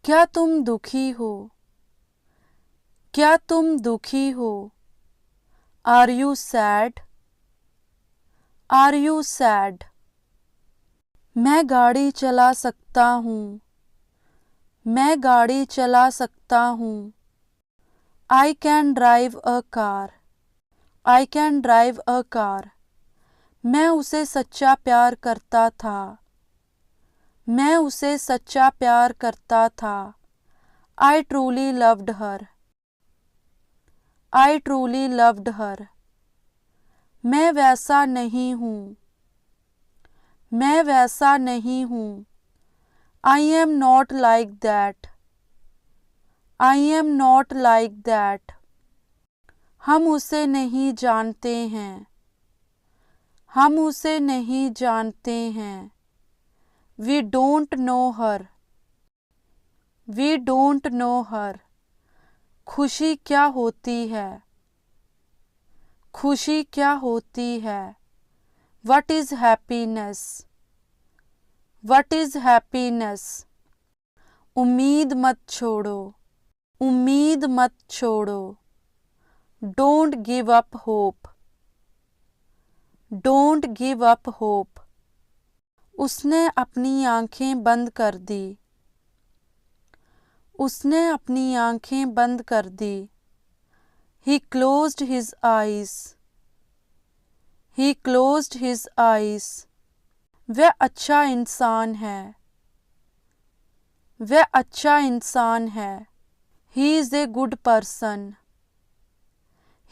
क्या तुम दुखी हो? क्या तुम दुखी हो? Are you sad? Are you sad? मैं गाड़ी चला सकता हूँ। मैं गाड़ी चला सकता हूँ। I can drive a car. I can drive a car. मैं उसे सच्चा प्यार करता था। मैं उसे सच्चा प्यार करता था। I truly loved her. I truly loved her. मैं वैसा नहीं हूँ। मैं वैसा नहीं हूँ। I am not like that. I am not like that. हम उसे नहीं जानते हैं। हम उसे नहीं जानते हैं। We don't know her. We don't know her. खुशी क्या होती है? खुशी क्या होती है? What is happiness? What is happiness? उम्मीद मत छोड़ो। उम्मीद मत छोड़ो। Don't give up hope. Don't give up hope. उसने अपनी आंखें बंद कर दी। उसने अपनी आंखें बंद कर दी। He closed his eyes. He closed his eyes. वह अच्छा इंसान है। वह अच्छा इंसान है। He is a good person.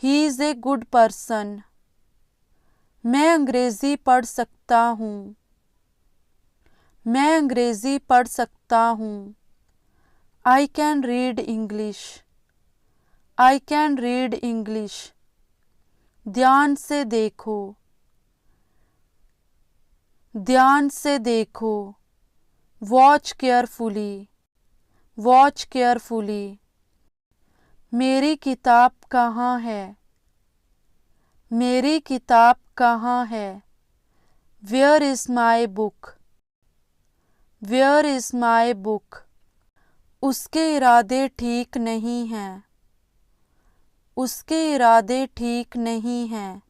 He is a good person. मैं अंग्रेज़ी पढ़ सकता हूँ। मैं अंग्रेज़ी पढ़ सकता हूँ। I can read English. I can read English. ध्यान से देखो। ध्यान से देखो। Watch carefully. Watch carefully. मेरी किताब कहाँ है? मेरी किताब कहाँ है? Where is my book? Where is my book? उसके इरादे ठीक नहीं हैं। उसके इरादे ठीक नहीं हैं।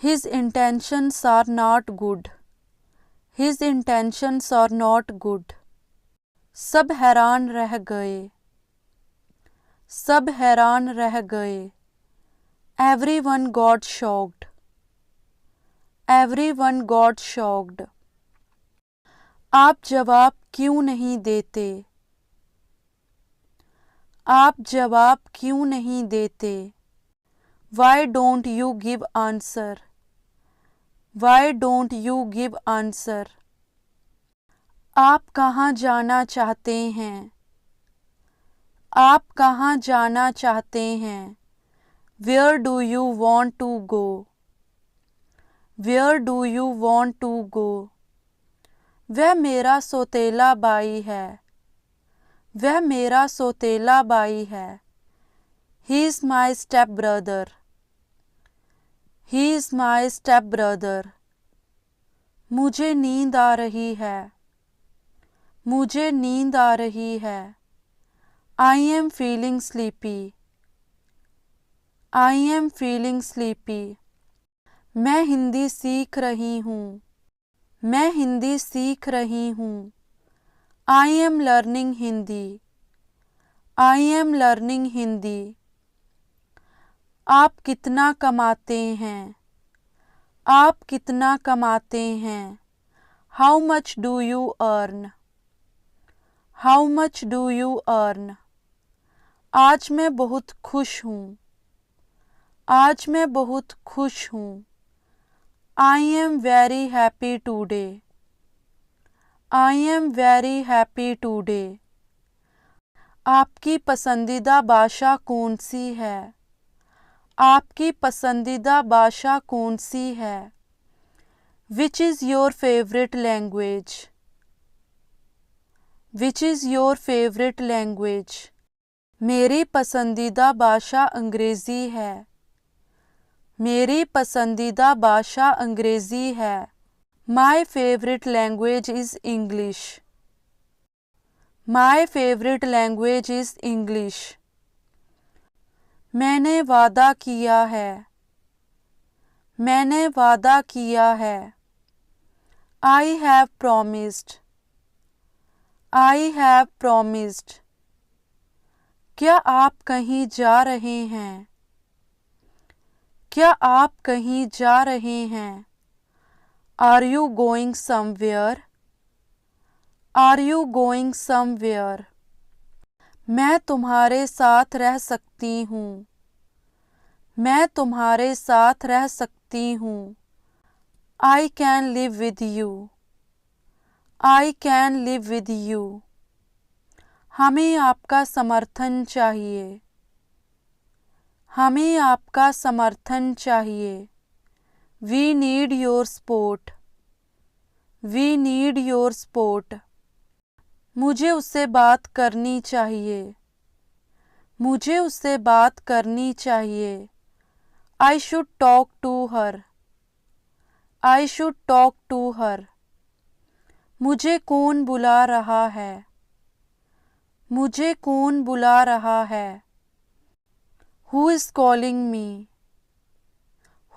His intentions are not good. His intentions are not good. सब हैरान रह गए। सब हैरान रह गए। Everyone got shocked. Everyone got shocked. आप जवाब क्यों नहीं देते? आप जवाब क्यों नहीं देते? Why don't you give answer? Why don't you give answer? आप कहाँ जाना चाहते हैं? आप कहाँ जाना चाहते हैं? Where do you want to go? Where do you want to go? वह मेरा सौतेला भाई है। वह मेरा सौतेला भाई है। He is my step brother. He is my step brother. मुझे नींद आ रही है। मुझे नींद आ रही है। I am feeling sleepy. I am feeling sleepy. मैं हिंदी सीख रही हूँ। मैं हिंदी सीख रही हूँ। I am learning Hindi. I am learning Hindi. आप कितना कमाते हैं? आप कितना कमाते हैं? How much do you earn? How much do you earn? आज मैं बहुत खुश हूँ। आज मैं बहुत खुश हूँ। I am very happy today. I am very happy today. आपकी पसंदीदा भाषा कौन सी है? आपकी पसंदीदा भाषा कौन सी है? Which is your favorite language? Which is your favorite language? मेरी पसंदीदा भाषा अंग्रेज़ी है। मेरी पसंदीदा भाषा अंग्रेज़ी है। My favorite language is English. My favorite language is English. मैंने वादा किया है. मैंने वादा किया है. I have promised. I have promised. क्या आप कहीं जा रहे हैं? क्या आप कहीं जा रहे हैं? Are you going somewhere? Are you going somewhere? मैं तुम्हारे साथ रह सकती हूँ. मैं तुम्हारे साथ रह सकती हूँ. I can live with you. I can live with you. हमें आपका समर्थन चाहिए. हमें आपका समर्थन चाहिए. We need your support. We need your support. मुझे उससे बात करनी चाहिए. मुझे उससे बात करनी चाहिए. I should talk to her. I should talk to her. मुझे कौन बुला रहा है? मुझे कौन बुला रहा है? Who is calling me?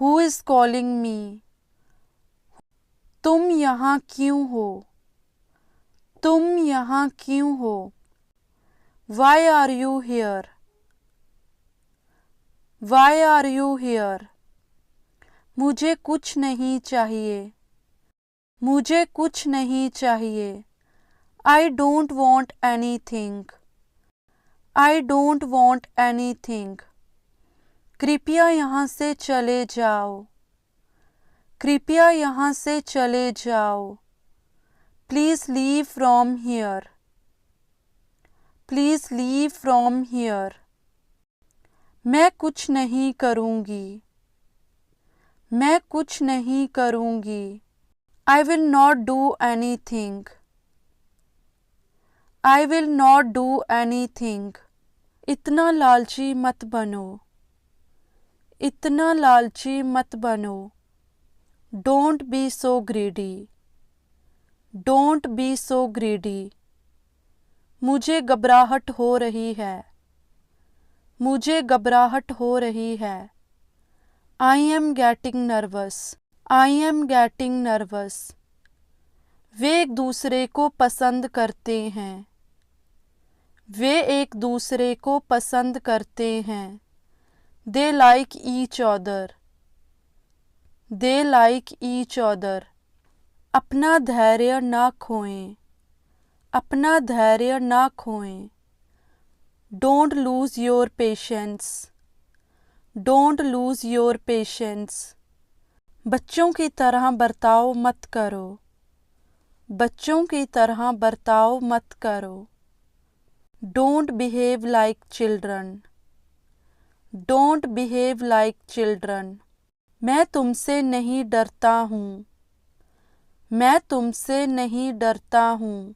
Who is calling me? तुम यहाँ क्यों हो? तुम यहाँ क्यों हो? Why are you here? Why are you here? मुझे कुछ नहीं चाहिए. मुझे कुछ नहीं चाहिए. I don't want anything. I don't want anything. कृपया यहाँ से चले जाओ. कृपया यहाँ से चले जाओ. Please leave from here. Please leave from here. मैं कुछ नहीं करूँगी. मैं कुछ नहीं करूँगी. I will not do anything. I will not do anything. इतना लालची मत बनो. इतना लालची मत बनो. Don't be so greedy. Don't be so greedy. मुझे घबराहट हो रही है. मुझे घबराहट हो रही है. I am getting nervous. I am getting nervous. वे एक दूसरे को पसंद करते हैं. वे एक दूसरे को पसंद करते हैं. They like each other. They like each other. अपना धैर्य ना खोएं. अपना धैर्य ना खोएं. Don't lose your patience. Don't lose your patience. बच्चों की तरह बर्ताव मत करो. बच्चों की तरह बर्ताव मत करो. Don't behave like children. Don't behave like children. मैं तुमसे नहीं डरता हूँ. मैं तुमसे नहीं डरता हूँ.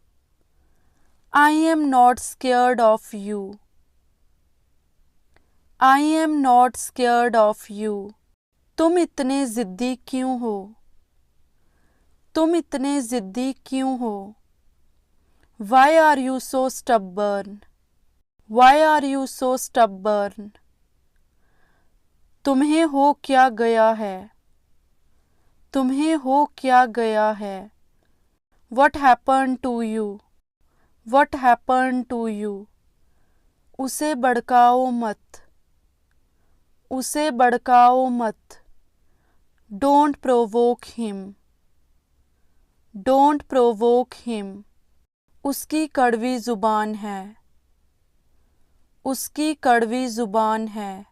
I am not scared of you. I am not scared of you. तुम इतने ज़िद्दी क्यों हो? तुम इतने ज़िद्दी क्यों हो? Why are you so stubborn? Why are you so stubborn? तुम्हें हो क्या गया है? तुम्हें हो क्या गया है? What happened to you? What happened to you? उसे भड़काओ मत. उसे भड़काओ मत. Don't provoke him. Don't provoke him. उसकी कड़वी ज़ुबान है. उसकी कड़वी ज़ुबान है.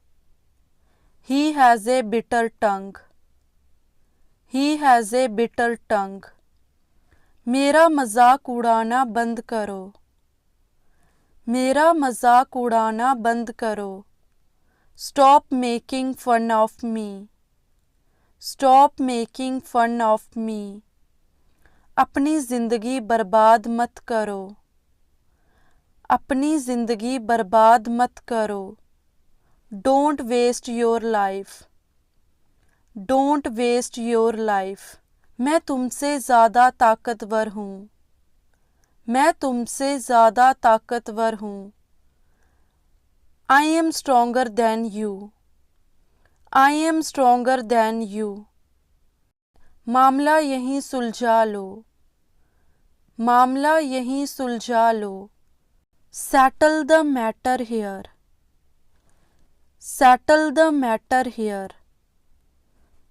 He has a bitter tongue. He has a bitter tongue. मेरा मजाक उड़ाना बंद करो. मेरा मजाक उड़ाना बंद करो. Stop making fun of me. Stop making fun of me. अपनी ज़िंदगी बर्बाद मत करो. अपनी ज़िंदगी बर्बाद मत करो. Don't waste your life. Don't waste your life. मैं तुमसे ज़्यादा ताकतवर हूँ. मैं तुमसे ज़्यादा ताकतवर हूँ। I am stronger than you. I am stronger than you. मामला यहीं सुलझा लो। मामला यहीं सुलझा लो। Settle the matter here. Settle the matter here.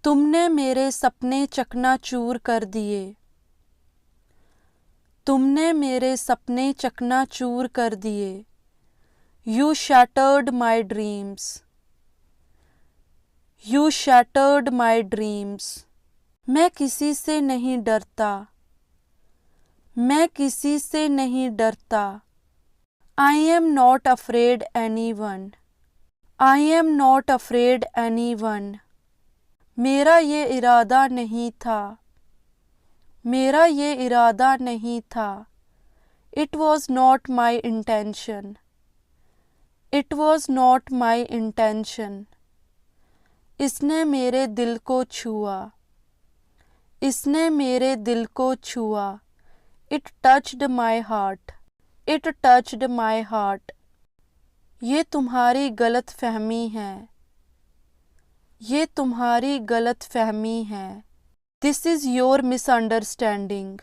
तुमने मेरे सपने चकनाचूर कर दिए। तुमने मेरे सपने चकनाचूर कर दिए। You shattered my dreams. You shattered my dreams. मैं किसी से नहीं डरता। मैं किसी से नहीं डरता। I am not afraid any one. I am not afraid any one. मेरा ये इरादा नहीं था। मेरा ये इरादा नहीं था। It was not my intention. It was not my intention. इसने मेरे दिल को छुआ। इसने मेरे दिल को छुआ। It touched my heart. It touched my heart. ये तुम्हारी गलत फहमी है। ये तुम्हारी गलत फहमी है। This is your misunderstanding.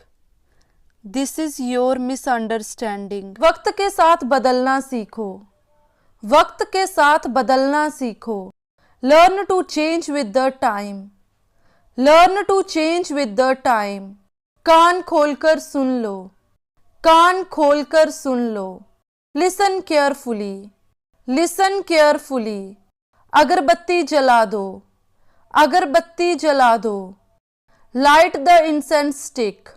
This is your misunderstanding. वक्त के साथ बदलना सीखो। वक्त के साथ बदलना सीखो। Learn to change with the time. Learn to change with the time. कान खोलकर सुन लो। कान खोलकर सुन लो। Listen carefully. Listen carefully. अगरबत्ती जला दो। अगरबत्ती जला दो। Light the incense stick.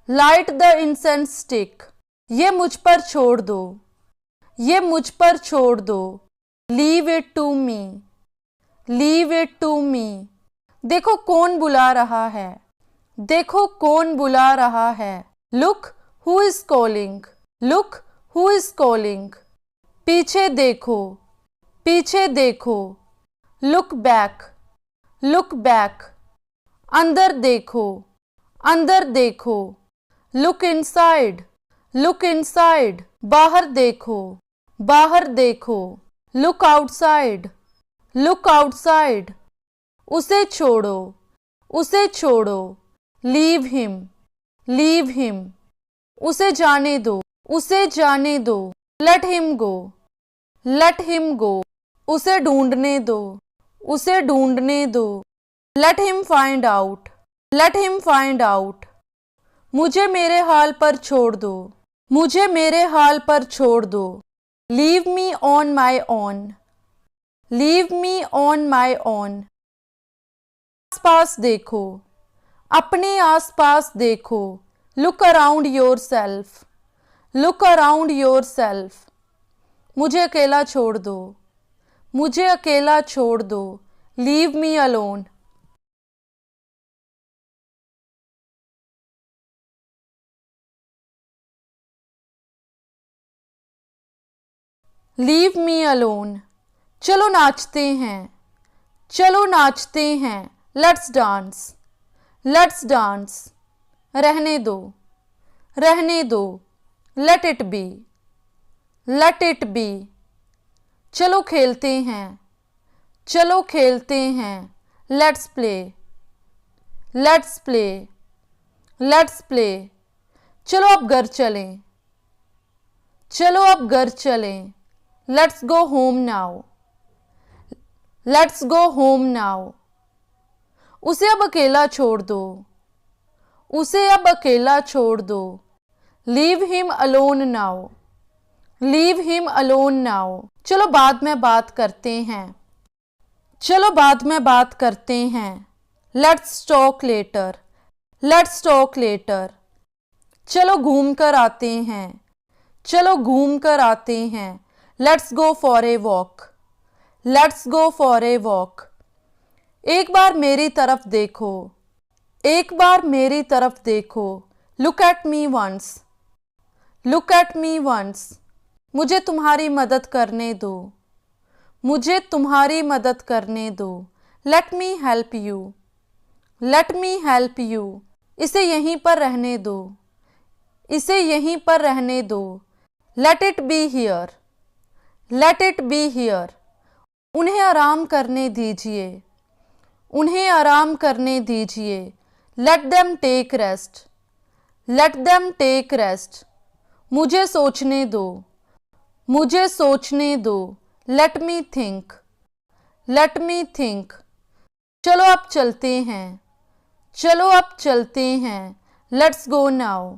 Light the incense stick. ये मुझ पर छोड़ दो। ये मुझ पर छोड़ दो। Leave it to me. Leave it to me. देखो कौन बुला रहा है। देखो कौन बुला रहा है। Look who is calling. Look who is calling. पीछे देखो। पीछे देखो। Look back. Look back. अंदर देखो। अंदर देखो। Look inside. Look inside. बाहर देखो। बाहर देखो। Look outside. Look outside. उसे छोड़ो। उसे छोड़ो। Leave him. Leave him. उसे जाने दो। उसे जाने दो। Let him go. Let him go. उसे ढूंढने दो। उसे ढूंढने दो। Let him find out. Let him find out. मुझे मेरे हाल पर छोड़ दो। मुझे मेरे हाल पर छोड़ दो। Leave me on my own. Leave me on my own. आसपास देखो। अपने आसपास देखो। Look around your self. Look around your self. मुझे अकेला छोड़ दो। मुझे अकेला छोड़ दो। Leave me alone. Leave me alone. चलो नाचते हैं। चलो नाचते हैं। Let's dance. Let's dance. रहने दो। रहने दो। Let it B. Late it B. चलो खेलते हैं। चलो खेलते हैं। Let's play. Let's play. Let's play. चलो अब घर चलें। चलो अब घर चलें। Let's go home now. Let's go home now. उसे अब अकेला छोड़ दो। उसे अब अकेला छोड़ दो। Leave him alone now. Leave him alone now. चलो बाद में बात करते हैं। चलो बाद में बात करते हैं। Let's talk later. Let's talk later. चलो घूम कर आते हैं। चलो घूम कर आते हैं। Let's go for a walk. Let's go for a walk. एक बार मेरी तरफ देखो। एक बार मेरी तरफ देखो। Look at me once. Look at me once. मुझे तुम्हारी मदद करने दो। मुझे तुम्हारी मदद करने दो। Let me help you. Let me help you. इसे यहीं पर रहने दो। इसे यहीं पर रहने दो। Let it be here, let it be here. उन्हें आराम करने दीजिए, उन्हें आराम करने दीजिए। Let them take rest, let them take rest. मुझे सोचने दो, मुझे सोचने दो। Let me think, let me think. चलो अब चलते हैं, चलो अब चलते हैं। Let's go now,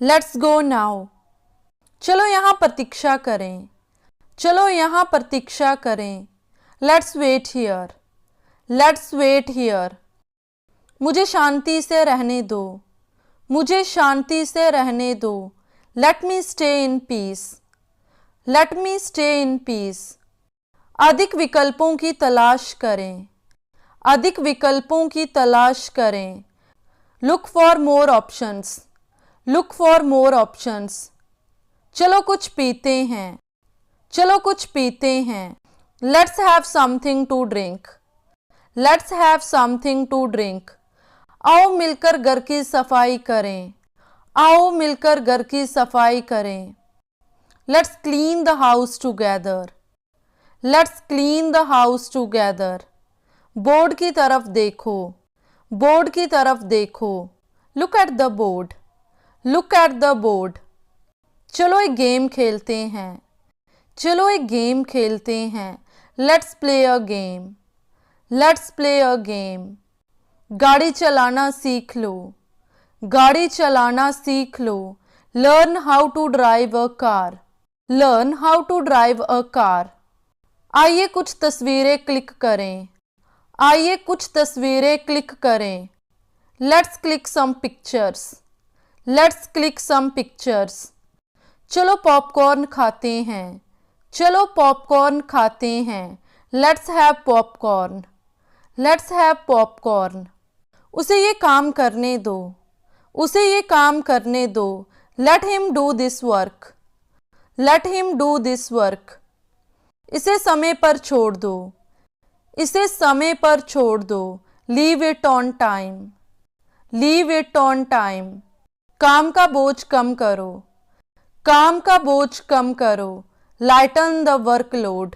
let's go now. चलो यहाँ प्रतीक्षा करें, चलो यहाँ प्रतीक्षा करें। Let's wait here, let's wait here. मुझे शांति से रहने दो, मुझे शांति से रहने दो। Let me stay in peace, let me stay in peace. अधिक विकल्पों की तलाश करें, अधिक विकल्पों की तलाश करें। Look for more options, look for more options. चलो कुछ पीते हैं, चलो कुछ पीते हैं। Let's have something to drink, let's have something to drink. आओ मिलकर घर की सफाई करें, आओ मिलकर घर की सफाई करें। Let's clean the house together, let's clean the house together. Board की तरफ देखो, बोर्ड की तरफ देखो। Look at the board, look at the board. चलो एक गेम खेलते हैं, चलो एक गेम खेलते हैं। Let's play a game, let's play a game. गाड़ी चलाना सीख लो, गाड़ी चलाना सीख लो। Learn how to drive a car, learn how to drive a car. आइए कुछ तस्वीरें क्लिक करें, आइए कुछ तस्वीरें क्लिक करें। Let's click some pictures, let's click some pictures. चलो पॉपकॉर्न खाते हैं, चलो पॉपकॉर्न खाते हैं। Let's have popcorn, let's have popcorn. उसे ये काम करने दो, उसे ये काम करने दो। Let him do this work, let him do this work. इसे समय पर छोड़ दो, इसे समय पर छोड़ दो। Leave it on time, leave it on time. काम का बोझ कम करो, काम का बोझ कम करो। Lighten the workload,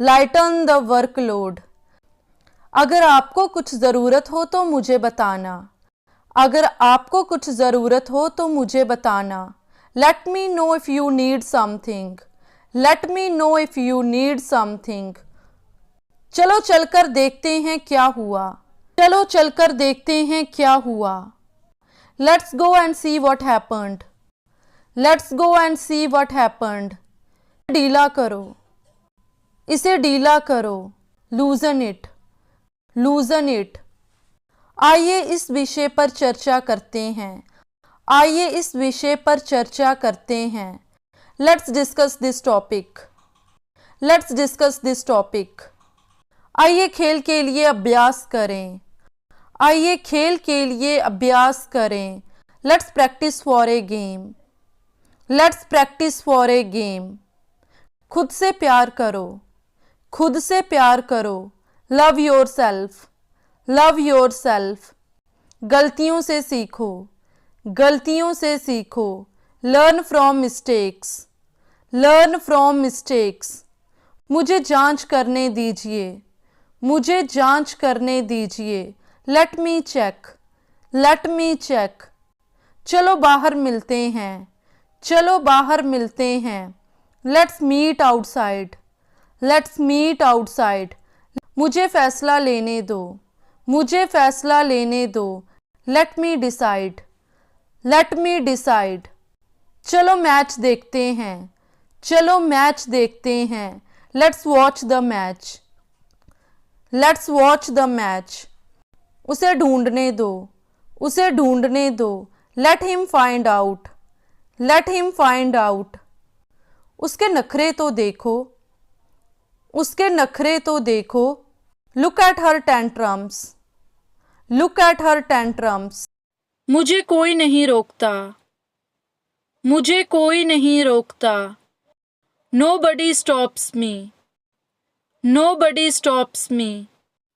lighten the workload. अगर आपको कुछ ज़रूरत हो तो मुझे बताना, अगर आपको कुछ ज़रूरत हो तो मुझे बताना। Let me know if you need something, let me know if you need something. चलो चलकर देखते हैं क्या हुआ, चलो चलकर देखते हैं क्या हुआ। Let's go and see what happened, let's go and see what happened. ढीला करो, इसे ढीला करो। लूजन इट, लूजन इट। आइए इस विषय पर चर्चा करते हैं, आइए इस विषय पर चर्चा करते हैं। Let's discuss this topic, let's discuss this topic. आइए खेल के लिए अभ्यास करें, आइए खेल के लिए अभ्यास करें। Let's practise for a game, let's practise for a game. खुद से प्यार करो, खुद से प्यार करो। Love yourself, love yourself. गलतियों से सीखो, गलतियों से सीखो। Learn from mistakes, learn from mistakes. मुझे जांच करने दीजिए, मुझे जांच करने दीजिए। Let me check, let me check. चलो बाहर मिलते हैं, चलो बाहर मिलते हैं। Let's meet outside, let's meet outside. मुझे फैसला लेने दो, मुझे फैसला लेने दो। Let me decide, let me decide. चलो मैच देखते हैं, चलो मैच देखते हैं। Let's watch the match, let's watch the match. उसे ढूंढने दो, उसे ढूंढने दो। Let him find out, let him find out. उसके नखरे तो देखो, उसके नखरे तो देखो। Look at her tantrums, look at her tantrums. मुझे कोई नहीं रोकता, मुझे कोई नहीं रोकता। नोबडी स्टॉप्स मी, नोबडी स्टॉप्स मी।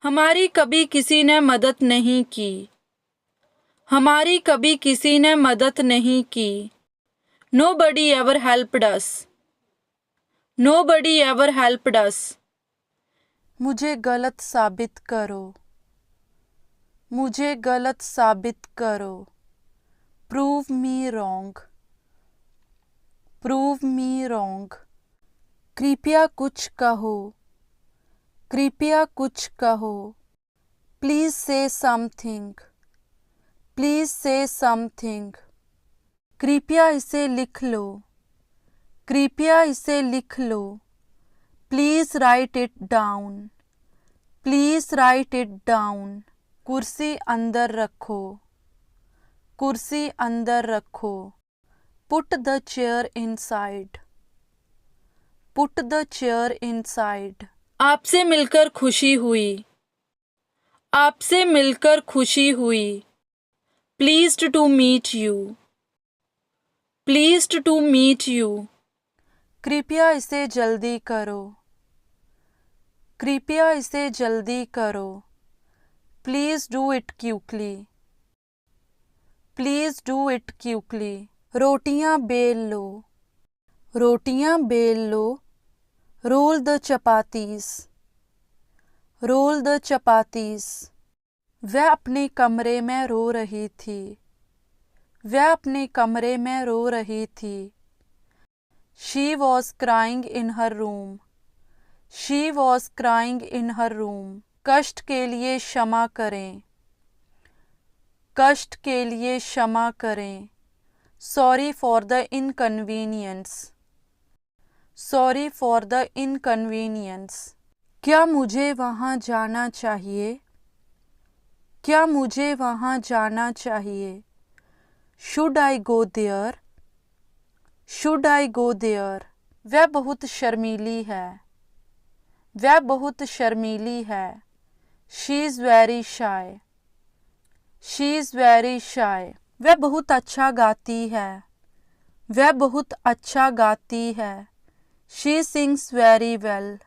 हमारी कभी किसी ने मदद नहीं की, हमारी कभी किसी ने मदद नहीं की। Nobody ever helped us. Nobody ever helped us. मुझे गलत साबित करो। मुझे गलत साबित करो। Prove me wrong. Prove me wrong. कृपया कुछ कहो। कृपया कुछ कहो। Please say something. Please say something. कृपया इसे लिख लो। कृपया इसे लिख लो। Please write it down. Please write it down. कुर्सी अंदर रखो। कुर्सी अंदर रखो। Put the chair inside. Put the chair inside. आपसे मिलकर खुशी हुई। आपसे मिलकर खुशी हुई। Pleased to meet you. Pleased to meet you. कृपया इसे जल्दी करो। कृपया इसे जल्दी करो। Please do it quickly. Please do it quickly. रोटियां बेल लो। रोटियां बेल लो। Roll the chapatis. Roll the chapatis. वह अपने कमरे में रो रही थी। वह अपने कमरे में रो रही थी। She was crying in her room. She was crying in her room. कष्ट के लिए क्षमा करें। कष्ट के लिए क्षमा करें। Sorry for the inconvenience. Sorry for the inconvenience. क्या मुझे वहाँ जाना चाहिए? क्या मुझे वहाँ जाना चाहिए? Should I go there? Should I go there? वह बहुत शर्मीली है। वह बहुत शर्मीली है। She is very shy. She is very shy. वह बहुत अच्छा गाती है। वह बहुत अच्छा गाती है। She sings very well.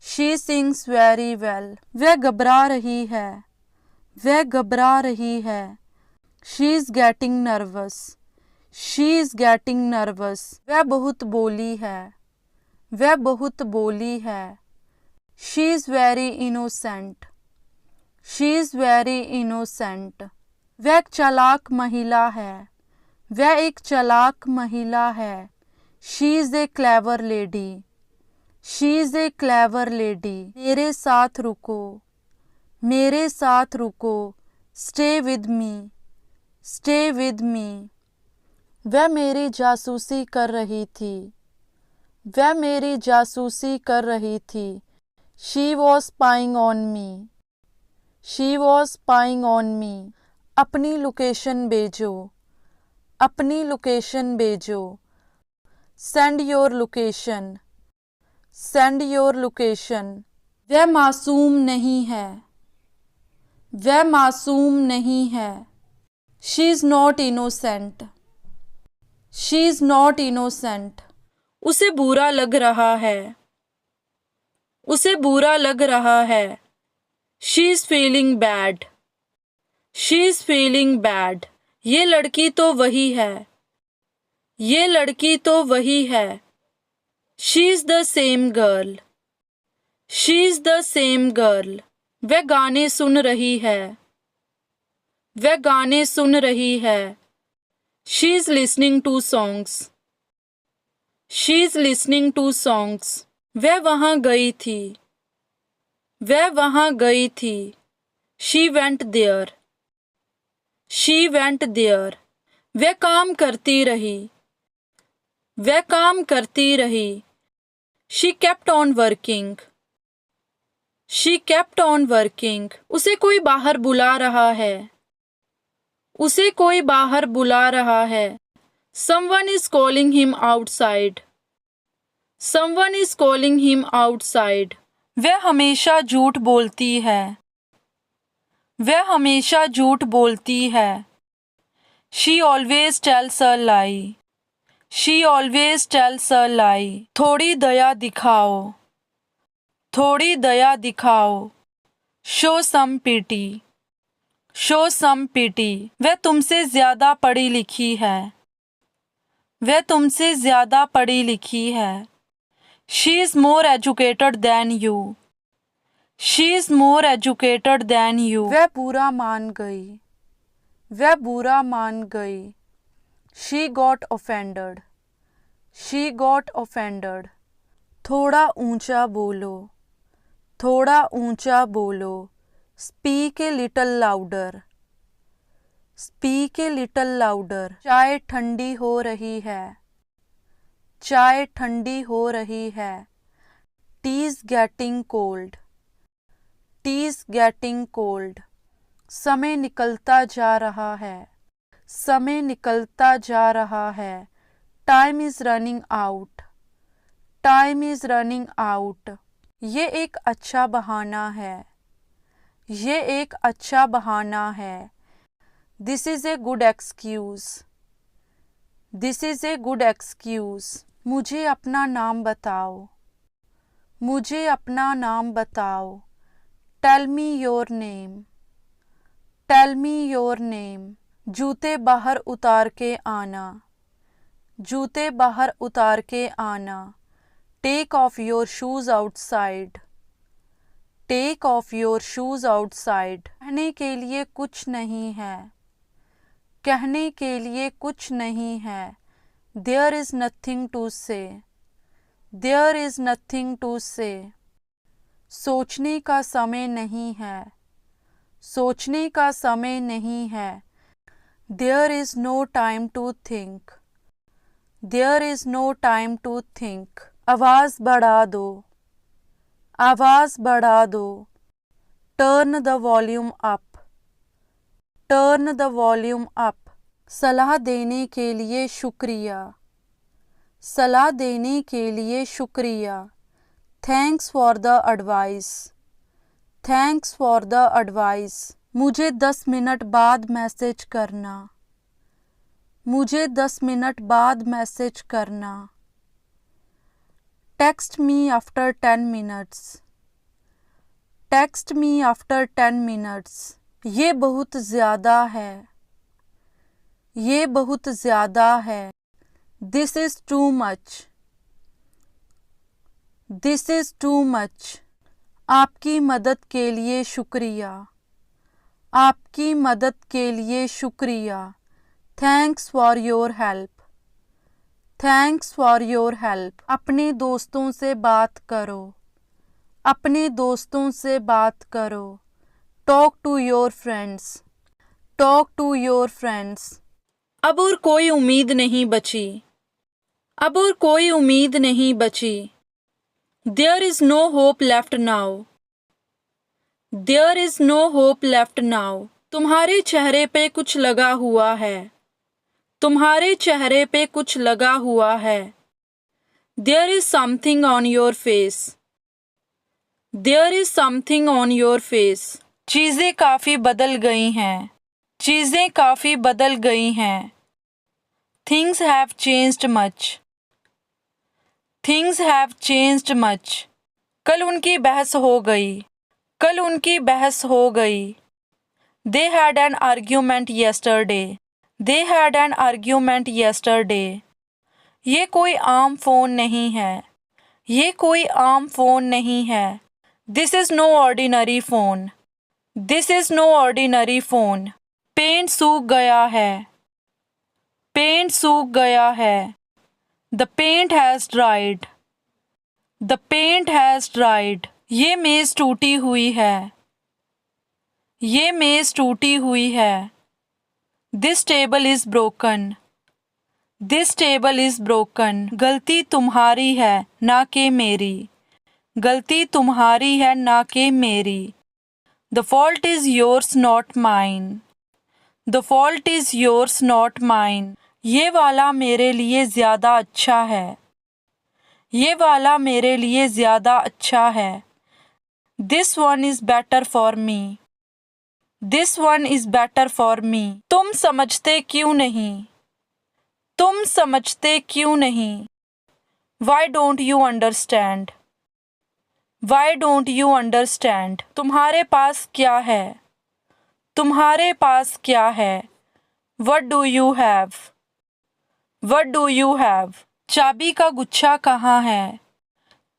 She sings very well. वह घबरा रही है। वह घबरा रही है। She is getting nervous. She is getting nervous. वह बहुत बोली है। वह बहुत बोली है। She is very innocent. She is very innocent. वह एक चालाक महिला है। वह एक चालाक महिला है। She is a clever lady. She is a clever lady. मेरे साथ रुको। मेरे साथ रुको। Stay with me. Stay with me. वह मेरी जासूसी कर रही थी। वह मेरी जासूसी कर रही थी। She was spying on me. She was spying on me. अपनी लोकेशन भेजो। अपनी लोकेशन भेजो। Send your location. Send your location. वह मासूम नहीं है। वह मासूम नहीं है। She is not innocent. She is not innocent. उसे बुरा लग रहा है। उसे बुरा लग रहा है। She is feeling bad. She is feeling bad. ये लड़की तो वही है। ये लड़की तो वही है। She is the same girl. She is the same girl. वह गाने सुन रही है। वह गाने सुन रही है। She is listening to songs. She is listening to songs. वह वहाँ गई थी। वह वहाँ गई थी। She went there. She went there. वह काम करती रही। वह काम करती रही। She kept on working. She kept on working. उसे कोई बाहर बुला रहा है। उसे कोई बाहर बुला रहा है। Someone is calling him outside. Someone is calling him outside. वह हमेशा झूठ बोलती है। वह हमेशा झूठ बोलती है। She always tells a lie. She always tells a lie. थोड़ी दया दिखाओ। थोड़ी दया दिखाओ। Show some pity. Show some pity, वह तुमसे ज्यादा पढ़ी लिखी है। वह तुमसे ज्यादा पढ़ी लिखी है। She is more educated then you. She is more educated then you. वह बुरा मान गई। वह बुरा मान गई। She got offended. She got offended. थोड़ा ऊंचा बोलो। थोड़ा ऊंचा बोलो। Speak a little louder. Speak a little louder. चाय ठंडी हो रही है। चाय ठंडी हो रही है। T is getting cold. T is getting cold. समय निकलता जा रहा है। समय निकलता जा रहा है। Time is running out. Time is running out. ये एक अच्छा बहाना है। ये एक अच्छा बहाना है। This is a good excuse. This is a good excuse. मुझे अपना नाम बताओ। मुझे अपना नाम बताओ। Tell me your name. Tell me your name. जूते बाहर उतार के आना। जूते बाहर उतार के आना। Take off your shoes outside. Take off your shoes outside. कहने के लिए कुछ नहीं है। कहने के लिए कुछ नहीं है। देयर इज नथिंग टू से। देयर इज नथिंग टू से। सोचने का समय नहीं है। सोचने का समय नहीं है। There is no time to think. There is no time to think. आवाज बढ़ा दो। आवाज बढ़ा दो। Turn the volume up. Turn the volume up. सलाह देने के लिए शुक्रिया। सलाह देने के लिए शुक्रिया। Thanks for the advice. Thanks for the advice. मुझे 10 मिनट बाद मैसेज करना। मुझे 10 मिनट बाद मैसेज करना। Text me after 10 minutes. Text me after 10 minutes. ये बहुत ज़्यादा है। ये बहुत ज़्यादा है। This is too much. This is too much. आपकी मदद के लिए शुक्रिया। आपकी मदद के लिए शुक्रिया। Thanks for your help. Thanks for your help. अपने दोस्तों से बात करो। अपने दोस्तों से बात करो। Talk to your friends. Talk to your friends. अब और कोई उम्मीद नहीं बची। अब और कोई उम्मीद नहीं बची। There is no hope left now. There is no hope left now. तुम्हारे चेहरे पे कुछ लगा हुआ है। तुम्हारे चेहरे पे कुछ लगा हुआ है। There is something on your face. There is something on your face. चीज़ें काफ़ी बदल गई हैं। चीज़ें काफ़ी बदल गई हैं। Things have changed much. Things have changed much. कल उनकी बहस हो गई। कल उनकी बहस हो गई। They had an argument yesterday. They had an argument yesterday. ये कोई आम फ़ोन नहीं है। ये कोई आम फ़ोन नहीं है। This is no ordinary phone. This is no ordinary phone. Paint सूख गया है। पेंट सूख गया है। The paint has dried. The paint has dried. ये मेज़ टूटी हुई है। ये मेज़ टूटी हुई है। This table is broken. This table is broken. गलती तुम्हारी है ना कि मेरी। गलती तुम्हारी है ना कि मेरी। The fault is yours, not mine. The fault is yours, not mine. ये वाला मेरे लिए ज़्यादा अच्छा है। ये वाला मेरे लिए ज़्यादा अच्छा है। This one is better for me. This one is better for me. तुम समझते क्यों नहीं? तुम समझते क्यों नहीं? Why don't you understand? Why don't you understand? तुम्हारे पास क्या है? तुम्हारे पास क्या है? What do you have? What do you have? चाबी का गुच्छा कहाँ है?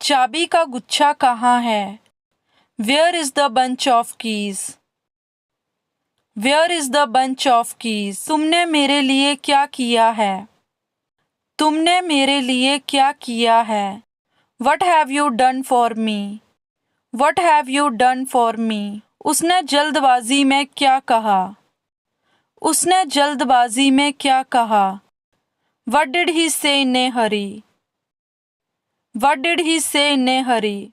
चाबी का गुच्छा कहाँ है? Where is the bunch of keys? Where is the bunch of keys? तुमने मेरे लिए क्या किया है? तुमने मेरे लिए क्या किया है? What have you done for me? What have you done for me? उसने जल्दबाजी में क्या कहा? उसने जल्दबाजी में क्या कहा? What did he say in a hurry? What did he say in a hurry?